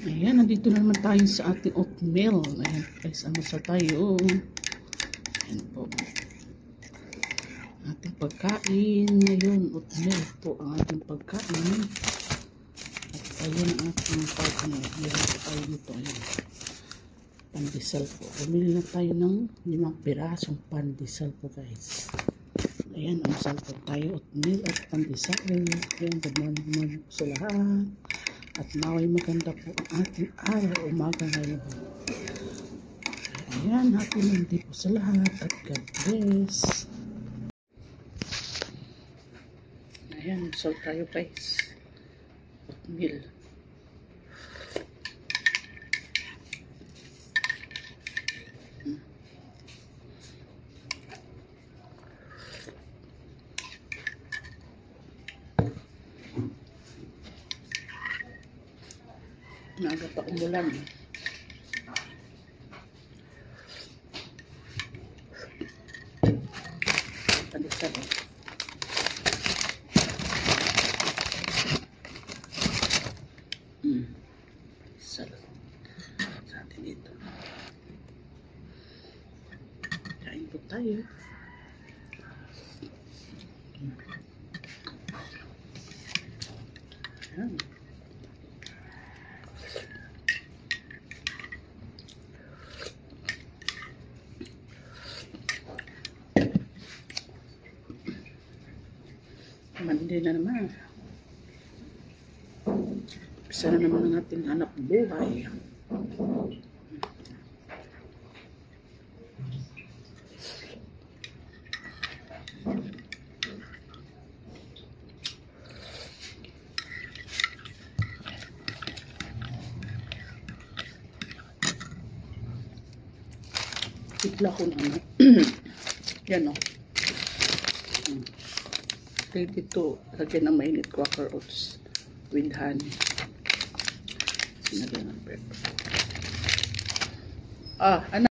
Ayan, nandito na naman tayo sa ating oatmeal. Ayan guys, almusal tayo. Ayan po. Ating pagkain ngayon, oatmeal po ang ating pagkain. At ayun ang ating partner. Meron po tayo dito. Ayan. Pandesal po. Bumili na tayo ng 5 pirasong pandesal po guys. Ayan, almusal po tayo, oatmeal at pandesal. Ayan, good morning sa lahat. At naway maganda po ang ating araw umaga ngayon. Ayan, happy Monday po sa lahat at God bless. Ayan, almusal tayo guys. Oatmeal. Naga pa umulan. Pandesal. Pandesal. Sa atin dito. Kain po tayo. Ayan. Monday na naman. Isa na naman ang ating hanap buhay. Tikla ko na. Yan o. Ready to lagyan ng mainit Quaker Oats with honey. Sinagyan ng pepper. Ano?